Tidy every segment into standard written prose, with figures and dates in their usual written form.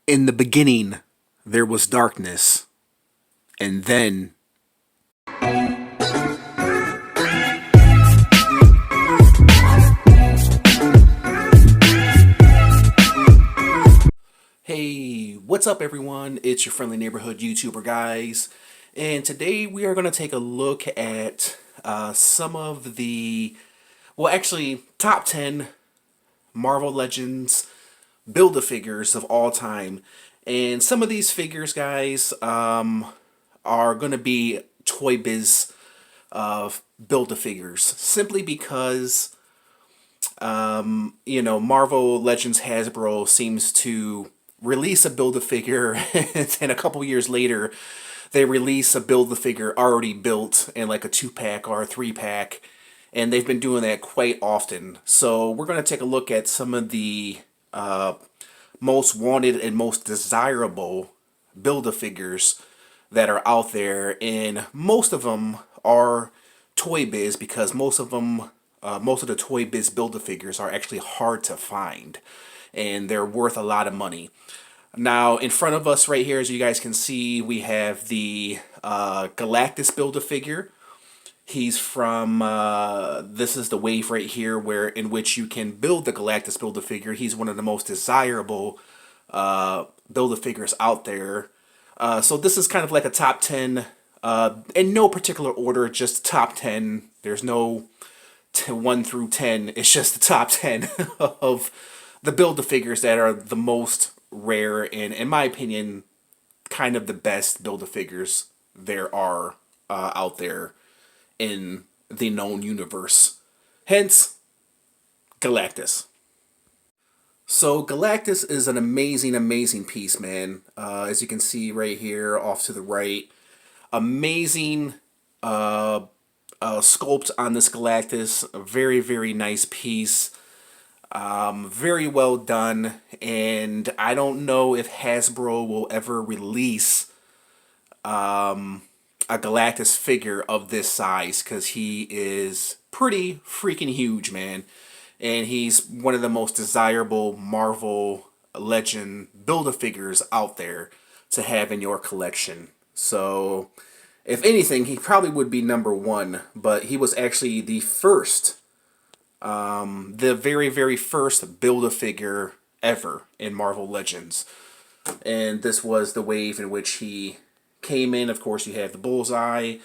In the beginning, there was darkness, and then. Hey, what's up, everyone? It's your friendly neighborhood YouTuber, guys. And today we are going to take a look at some of the, actually, top 10 Marvel Legends Build-A-Figures of all time. And some of these figures, guys, are going to be Toy Biz Build-A-Figures. Simply because, Marvel Legends Hasbro seems to release a Build-A-Figure, and a couple years later, they release a Build-A-Figure already built in like a 2-pack or a 3-pack. And they've been doing that quite often. So we're going to take a look at some of the most wanted and most desirable Build-A-Figures that are out there, and most of them are Toy Biz because most of the Toy Biz Build-A-Figures are actually hard to find, and they're worth a lot of money. Now, in front of us right here, as you guys can see, we have the Galactus Build-A-Figure. He's from, this is the wave right here in which you can build the Galactus Build-A-Figure. He's one of the most desirable Build-A-Figures out there. So this is kind of like a top 10, in no particular order, just top 10. There's no 1 through 10. It's just the top 10 of the Build-A-Figures that are the most rare and, in my opinion, kind of the best Build-A-Figures there are out there in the known universe. Hence, Galactus. So Galactus is an amazing, amazing piece, man. As you can see right here off to the right. Amazing sculpt on this Galactus. A very, very nice piece. Very well done. And I don't know if Hasbro will ever release a Galactus figure of this size, because he is pretty freaking huge, man. And he's one of the most desirable Marvel Legend Build-A-Figures out there to have in your collection. So, if anything, he probably would be number 1, but he was actually the first, the very, very first Build-A-Figure ever in Marvel Legends. And this was the wave in which he came in. Of course, you have the Bullseye,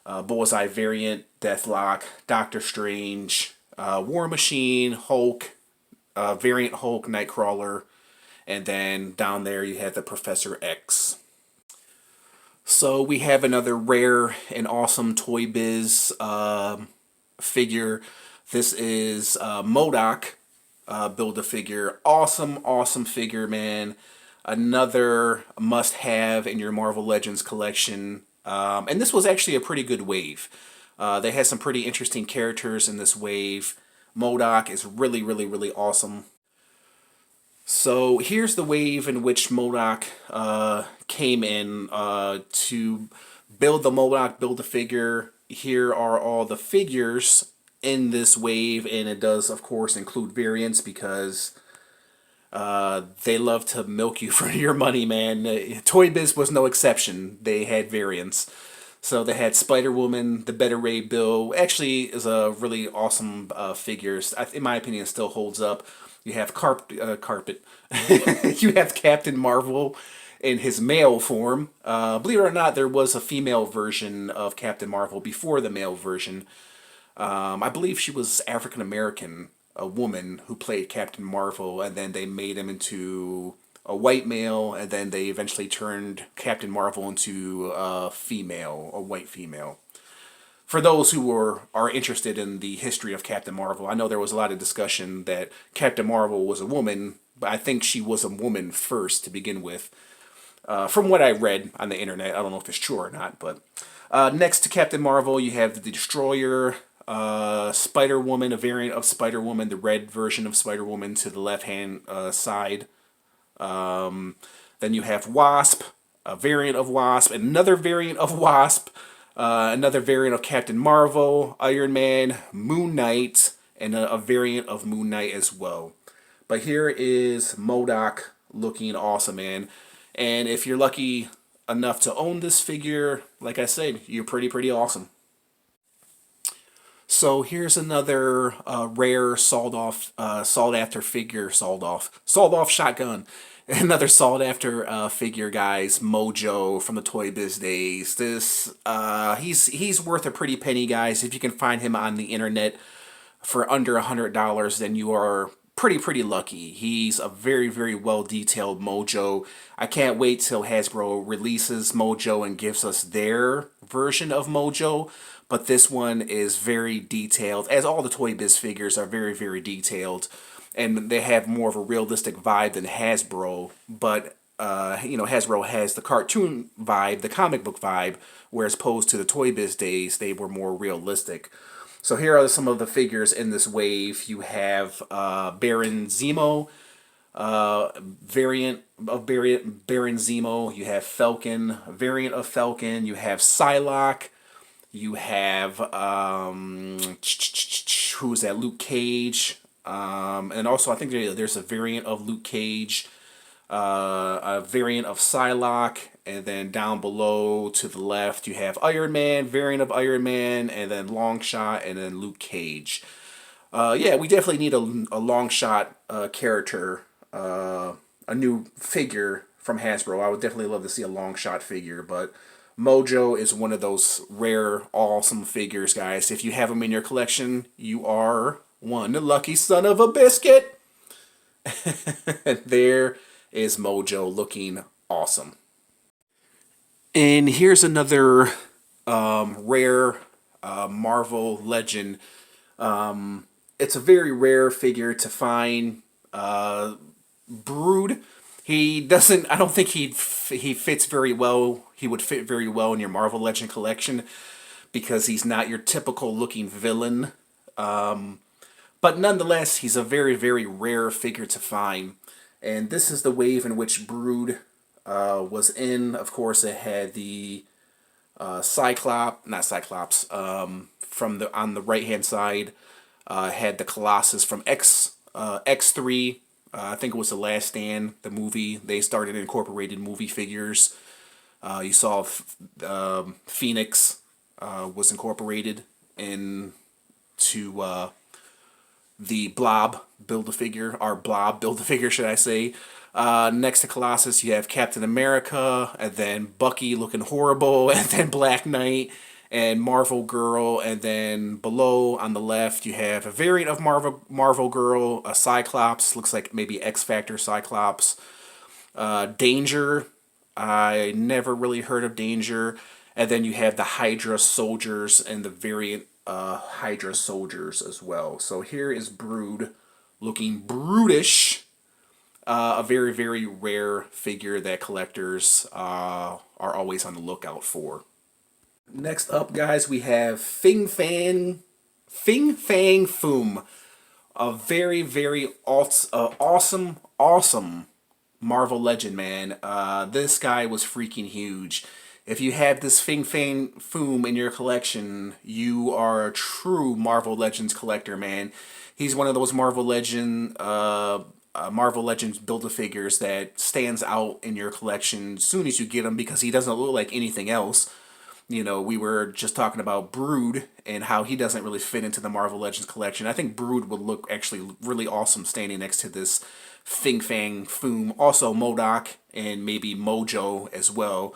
Bullseye variant, Deathlock, Doctor Strange, War Machine, Hulk, variant Hulk, Nightcrawler, and then down there you have the Professor X. So we have another rare and awesome Toy Biz figure. This is MODOK Build-A-Figure. Awesome, awesome figure, man. Another must-have in your Marvel Legends collection. And this was actually a pretty good wave. They had some pretty interesting characters in this wave. MODOK is really, really, really awesome. So here's the wave in which MODOK came in to build the MODOK Build-A-Figure. Here are all the figures in this wave, and it does, of course, include variants because they love to milk you for your money, man. Toy Biz was no exception. They had variants. So they had Spider-Woman, the Beta Ray Bill. Actually is a really awesome figure. In my opinion, it still holds up. You have Carpet. You have Captain Marvel in his male form. Believe it or not, there was a female version of Captain Marvel before the male version. I believe she was African American, a woman who played Captain Marvel, and then they made him into a white male, and then they eventually turned Captain Marvel into a female, a white female. For those who are interested in the history of Captain Marvel, I know there was a lot of discussion that Captain Marvel was a woman, but I think she was a woman first to begin with. From what I read on the internet, I don't know if it's true or not, but next to Captain Marvel, you have the Destroyer, Spider-Woman, a variant of Spider-Woman, the red version of Spider-Woman to the left-hand side. Then you have Wasp, a variant of Wasp, another variant of Wasp, another variant of Captain Marvel, Iron Man, Moon Knight, and a variant of Moon Knight as well. But here is MODOK looking awesome, man. And if you're lucky enough to own this figure, like I said, you're pretty awesome. So here's another rare sought after figure, sold off shotgun. Another sought after figure, guys. Mojo from the Toy Biz days. This he's worth a pretty penny, guys. If you can find him on the internet for under $100, then you are pretty lucky. He's a very well detailed Mojo. I can't wait till Hasbro releases Mojo and gives us their version of Mojo. But this one is very detailed, as all the Toy Biz figures are very detailed, and they have more of a realistic vibe than Hasbro. But Hasbro has the cartoon vibe, the comic book vibe, whereas opposed to the Toy Biz days, they were more realistic. So here are some of the figures in this wave. You have Baron Zemo, variant of Baron Zemo. You have Falcon, variant of Falcon. You have Psylocke. You have who's that? Luke Cage. And also I think there's a variant of Luke Cage, a variant of Psylocke, and then down below to the left you have Iron Man, variant of Iron Man, and then Longshot, and then Luke Cage. Yeah, we definitely need a Longshot character, a new figure from Hasbro. I would definitely love to see a Longshot figure, but Mojo is one of those rare, awesome figures, guys. If you have them in your collection, you are one lucky son of a biscuit. There is Mojo looking awesome. And here's another rare Marvel legend. It's a very rare figure to find. Brood. He doesn't. I don't think he fits very well. He would fit very well in your Marvel Legend collection because he's not your typical looking villain. But nonetheless, he's a very rare figure to find. And this is the wave in which Brood was in. Of course, it had the not Cyclops. From the on the right hand side, had the Colossus from X3. I think it was The Last Stand, the movie. They started incorporated movie figures. You saw Phoenix was incorporated into the Blob Build-A-Figure, or Blob Build-A-Figure, should I say. Next to Colossus, you have Captain America, and then Bucky looking horrible, and then Black Knight, and Marvel Girl, and then below on the left you have a variant of Marvel Girl, a Cyclops, looks like maybe X Factor Cyclops, Danger, I never really heard of Danger, and then you have the Hydra Soldiers and the variant Hydra Soldiers as well. So here is Brood looking brutish, a very rare figure that collectors are always on the lookout for. Next up, guys, we have Fin Fang Foom, a very awesome Marvel Legend, man. This guy was freaking huge. If you have this Fin Fang Foom in your collection, you are a true Marvel Legends collector, man. He's one of those Marvel Legends Build-A-Figures that stands out in your collection as soon as you get him because he doesn't look like anything else. You know, we were just talking about Brood and how he doesn't really fit into the Marvel Legends collection. I think Brood would look actually really awesome standing next to this Fin Fang Foom. Also MODOK and maybe Mojo as well.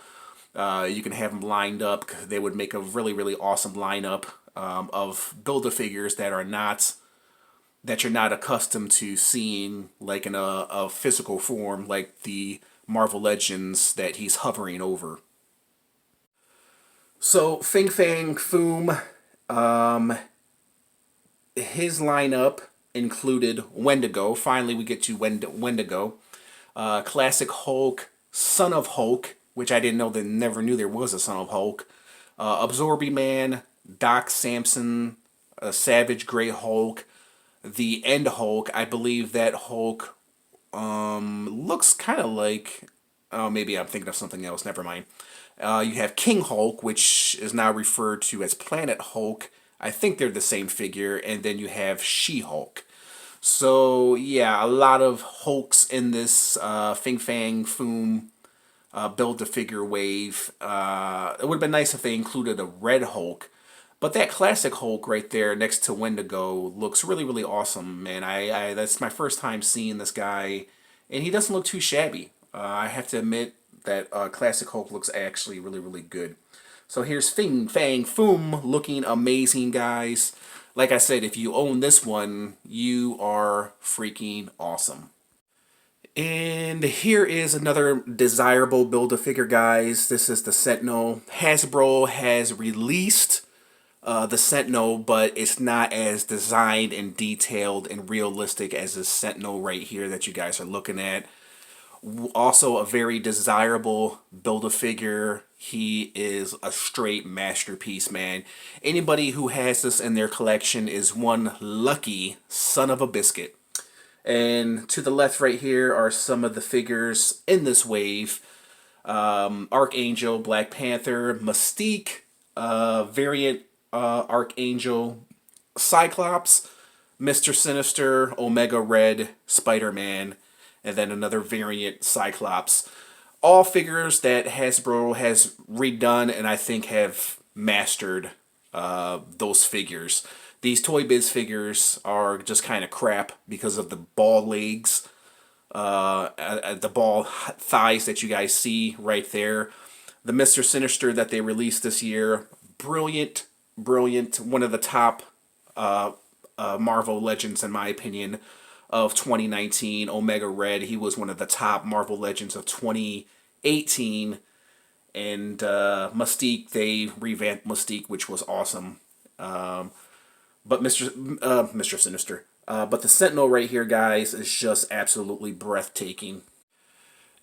You can have them lined up. They would make a really awesome lineup of Build-A-Figures that you're not accustomed to seeing like in a physical form, like the Marvel Legends that he's hovering over. So Fin Fang Foom, his lineup included Wendigo. Finally, we get to Wendigo. Classic Hulk, Son of Hulk, which I didn't know, never knew there was a Son of Hulk. Absorbing Man, Doc Samson, Savage Grey Hulk, the End Hulk. I believe that Hulk looks kind of like... Oh, maybe I'm thinking of something else. Never mind. You have King Hulk, which is now referred to as Planet Hulk. I think they're the same figure. And then you have She-Hulk. So yeah, a lot of Hulks in this Fing Fang Foom Build-A-Figure wave. It would have been nice if they included a red Hulk. But that classic Hulk right there next to Wendigo looks really, really awesome, man. That's my first time seeing this guy, and he doesn't look too shabby. I have to admit that classic Hulk looks actually really, really good. So here's Fing Fang Foom looking amazing, guys. Like I said, if you own this one, you are freaking awesome. And here is another desirable Build-A-Figure, guys. This is the Sentinel. Hasbro has released the Sentinel, but it's not as designed and detailed and realistic as the Sentinel right here that you guys are looking at. Also a very desirable Build-A-Figure. He is a straight masterpiece, man. Anybody who has this in their collection is one lucky son of a biscuit. And to the left right here are some of the figures in this wave. Archangel, Black Panther, Mystique, variant Archangel, Cyclops, Mr. Sinister, Omega Red, Spider-Man, and then another variant Cyclops. All figures that Hasbro has redone and I think have mastered those figures. These Toy Biz figures are just kind of crap because of the ball legs, the ball thighs that you guys see right there. The Mr. Sinister that they released this year, brilliant, brilliant. One of the top Marvel Legends, in my opinion, of 2019. Omega Red, he was one of the top Marvel Legends of 2018. And Mystique, they revamped Mystique, which was awesome. But Mr. Sinister. But the Sentinel right here, guys, is just absolutely breathtaking.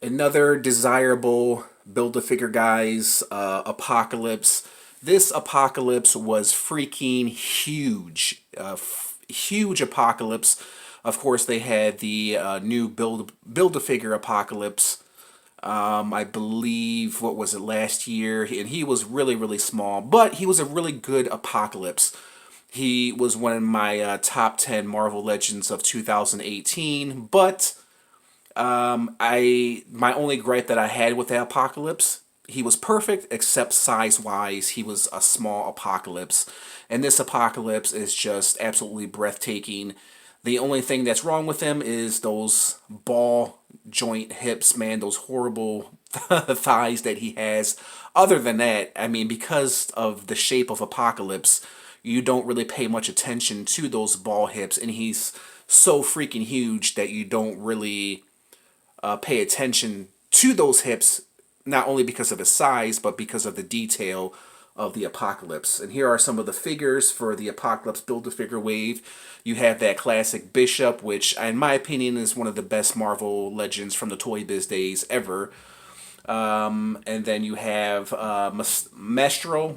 Another desirable Build-A-Figure, guys, Apocalypse. This Apocalypse was freaking huge. Huge Apocalypse. Of course, they had the new Build-A-Figure Apocalypse. I believe, what was it, last year? And he was really, really small. But he was a really good Apocalypse. He was one of my top 10 Marvel Legends of 2018, but my only gripe that I had with that Apocalypse, he was perfect except size-wise. He was a small Apocalypse, and this Apocalypse is just absolutely breathtaking. The only thing that's wrong with him is those ball joint hips, man, those horrible thighs that he has. Other than that, I mean, because of the shape of Apocalypse, you don't really pay much attention to those ball hips, and he's so freaking huge that you don't really pay attention to those hips, not only because of his size, but because of the detail of the Apocalypse. And here are some of the figures for the Apocalypse Build-A-Figure wave. You have that classic Bishop, which, in my opinion, is one of the best Marvel Legends from the Toy Biz days ever. And then you have Maestro,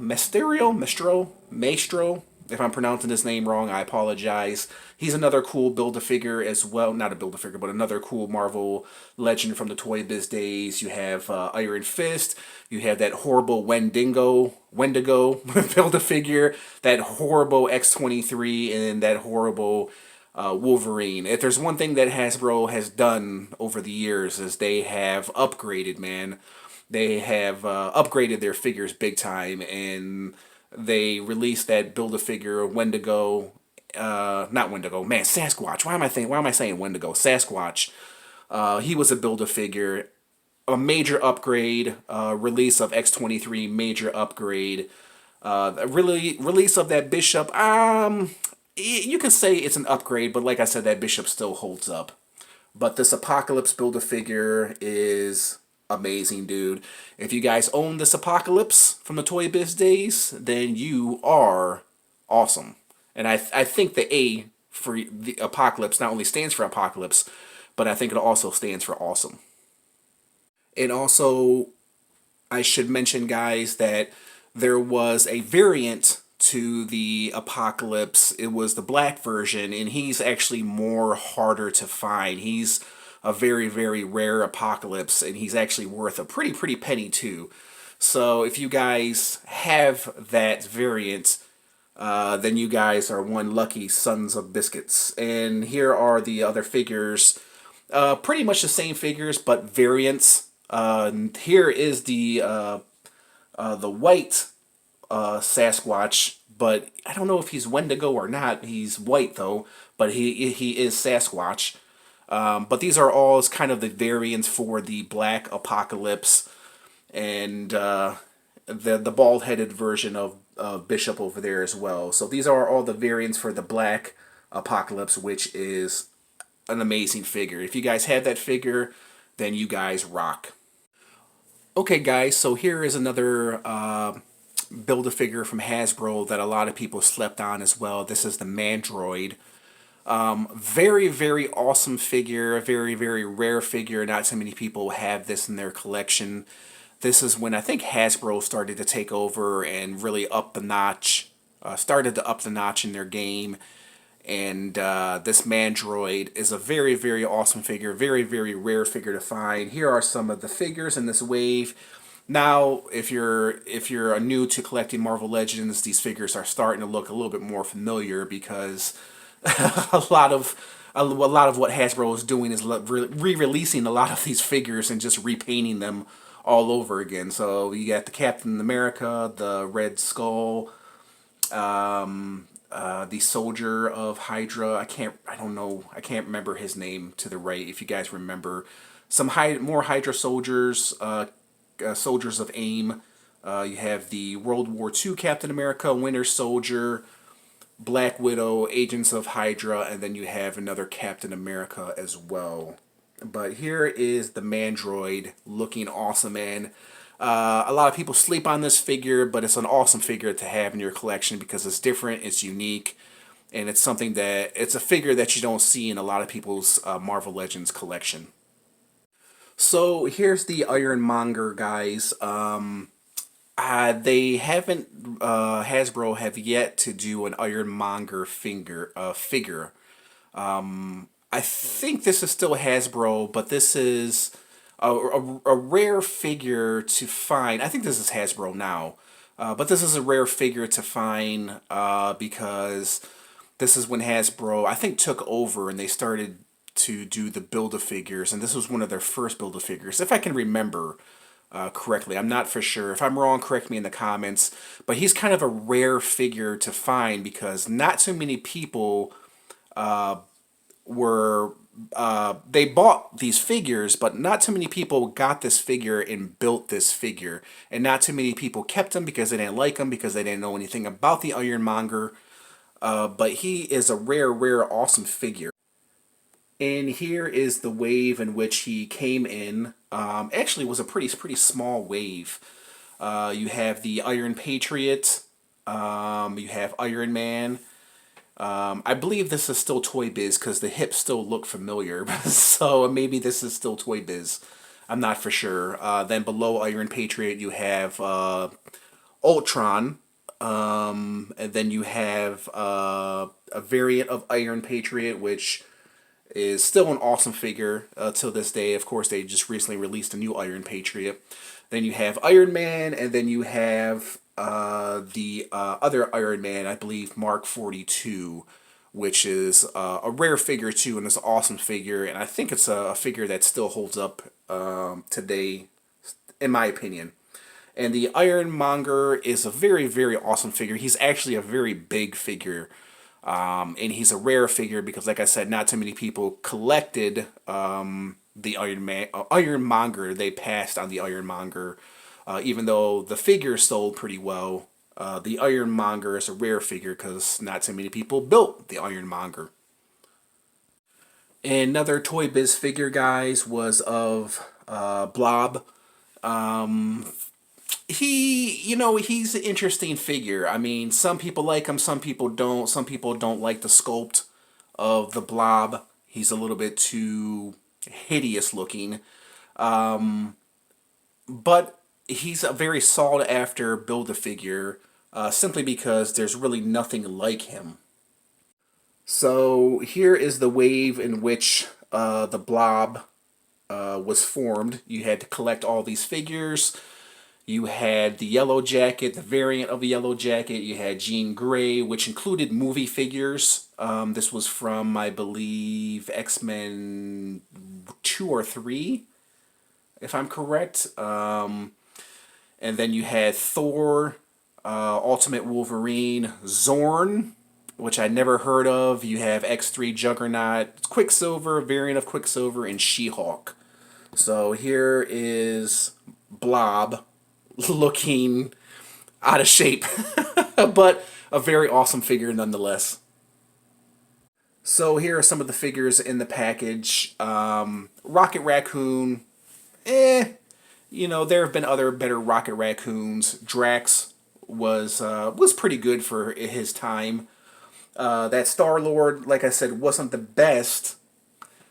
if I'm pronouncing his name wrong, I apologize. He's another cool Build-A-Figure as well. Not a Build-A-Figure, but another cool Marvel Legend from the Toy Biz days. You have Iron Fist. You have that horrible Wendigo Build-A-Figure. That horrible X-23 and that horrible Wolverine. If there's one thing that Hasbro has done over the years is they have upgraded, man. They have upgraded their figures big time, and they released that Build-A-Figure Wendigo, not Wendigo, man, Sasquatch. Why am I saying Wendigo? Sasquatch. He was a Build-A-Figure, a major upgrade. Release of X-23, major upgrade. Release of that Bishop. You can say it's an upgrade, but like I said, that Bishop still holds up. But this Apocalypse Build-A-Figure is amazing, dude. If you guys own this Apocalypse from the Toy Biz days, then you are awesome. And I think the A for the Apocalypse not only stands for Apocalypse, but I think it also stands for awesome. And also, I should mention, guys, that there was a variant to the Apocalypse. It was the black version, and he's actually more harder to find. He's a very, very rare Apocalypse, and he's actually worth a pretty penny too. So if you guys have that variant, then you guys are one lucky sons of biscuits. And here are the other figures. Pretty much the same figures, but variants. Here is the white Sasquatch, but I don't know if he's Wendigo or not. He's white though, but he is Sasquatch. But these are all kind of the variants for the Black Apocalypse and the bald-headed version of Bishop over there as well. So these are all the variants for the Black Apocalypse, which is an amazing figure. If you guys have that figure, then you guys rock. Okay, guys, so here is another Build-A-Figure from Hasbro that a lot of people slept on as well. This is the Mandroid. Very, very awesome figure, a very, very rare figure. Not so many people have this in their collection. This is when I think Hasbro started to take over and really up the notch, started to up the notch in their game. And this Mandroid is a very, very awesome figure, very, very rare figure to find. Here are some of the figures in this wave. Now, if you're new to collecting Marvel Legends, these figures are starting to look a little bit more familiar because a lot of what Hasbro is doing is re-releasing a lot of these figures and just repainting them all over again. So you got the Captain America, the Red Skull, the soldier of Hydra. I don't know. I can't remember his name to the right. If you guys remember, some more Hydra soldiers, soldiers of AIM. You have the World War II Captain America, Winter Soldier, Black Widow, Agents of Hydra, and then you have another Captain America as well. But here is the Mandroid looking awesome, man. A lot of people sleep on this figure, but it's an awesome figure to have in your collection because it's different, it's unique, and it's it's a figure that you don't see in a lot of people's Marvel Legends collection. So here's the Ironmonger, guys. They haven't, Hasbro have yet to do an Ironmonger figure. I think this is still Hasbro, but this is a rare figure to find. I think this is Hasbro now, but this is a rare figure to find because this is when Hasbro, I think, took over and they started to do the Build-A-Figures, and this was one of their first Build-A-Figures, if I can remember correctly. I'm not for sure. If I'm wrong, correct me in the comments. But he's kind of a rare figure to find because not too many people were they bought these figures, but not too many people got this figure and built this figure, and not too many people kept him because they didn't like him, because they didn't know anything about the Ironmonger. But he is a rare, rare, awesome figure. And here is the wave in which he came in. Actually, it was a pretty small wave. You have the Iron Patriot. You have Iron Man. I believe this is still Toy Biz because the hips still look familiar. So maybe this is still Toy Biz. I'm not for sure. Then below Iron Patriot, you have Ultron. And then you have a variant of Iron Patriot, which is still an awesome figure till this day. Of course, they just recently released a new Iron Patriot. Then you have Iron Man, and then you have the other Iron Man, I believe, Mark 42, which is a rare figure too, and it's an awesome figure. And I think it's a figure that still holds up today, in my opinion. And the Ironmonger is a very, very awesome figure. He's actually a very big figure. And he's a rare figure because, like I said, not too many people collected the Ironmonger. They passed on the Ironmonger. Even though the figure sold pretty well, the Ironmonger is a rare figure because not too many people built the Ironmonger. Another Toy Biz figure, guys, was of Blob. He's an interesting figure. I mean, some people like him, some people don't. Some people don't like the sculpt of the Blob. He's a little bit too hideous looking. But he's a very sought after Build-A-Figure simply because there's really nothing like him. So here is the wave in which the Blob was formed. You had to collect all these figures. You had the Yellow Jacket, the variant of the Yellow Jacket. You had Jean Grey, which included movie figures. This was from, I believe, X-Men 2 or 3, if I'm correct. And then you had Thor, Ultimate Wolverine, Zorn, which I never heard of. You have X3 Juggernaut, Quicksilver, variant of Quicksilver, and She-Hulk. So here is Blob looking out of shape, but a very awesome figure nonetheless. So here are some of the figures in the package. Rocket Raccoon, you know, there have been other better Rocket Raccoons. Drax was pretty good for his time. That Star-Lord, like I said, wasn't the best,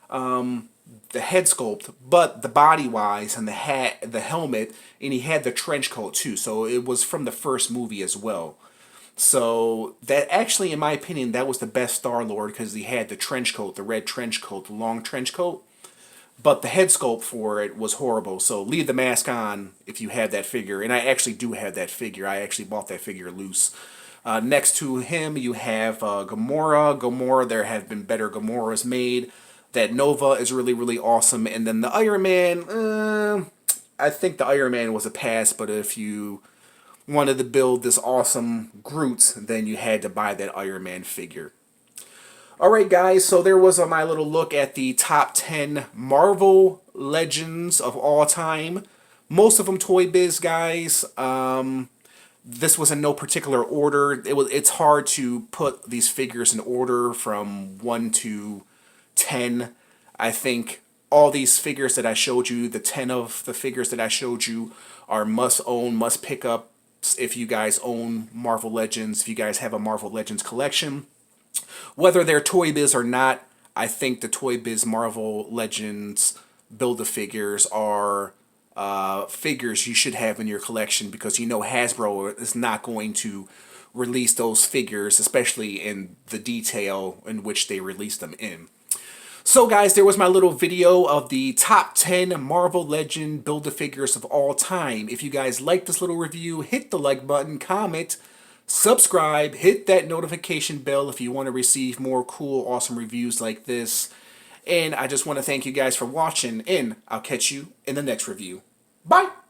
the head sculpt, but the body-wise and the hat, the helmet, and he had the trench coat too, so it was from the first movie as well. So that actually, in my opinion, that was the best Star-Lord because he had the trench coat, the red trench coat, the long trench coat. But the head sculpt for it was horrible. So leave the mask on if you have that figure. And I actually do have that figure. I actually bought that figure loose. Next to him, you have Gamora. Gamora, there have been better Gamoras made. That Nova is really, really awesome. And then the Iron Man, I think the Iron Man was a pass. But if you wanted to build this awesome Groot, then you had to buy that Iron Man figure. Alright guys, so there was my little look at the top 10 Marvel Legends of all time. Most of them Toy Biz guys. This was in no particular order. It's hard to put these figures in order from 1 to 10. I think all these figures that I showed you, the 10 of the figures that I showed you, are must own, must pick up if you guys own Marvel Legends, if you guys have a Marvel Legends collection. Whether they're Toy Biz or not, I think the Toy Biz Marvel Legends Build-A-Figures are figures you should have in your collection because you know Hasbro is not going to release those figures, especially in the detail in which they release them in. So guys, there was my little video of the top 10 Marvel Legend Build-A-Figures of all time. If you guys like this little review, hit the like button, comment, subscribe, hit that notification bell if you want to receive more cool, awesome reviews like this. And I just want to thank you guys for watching, and I'll catch you in the next review. Bye!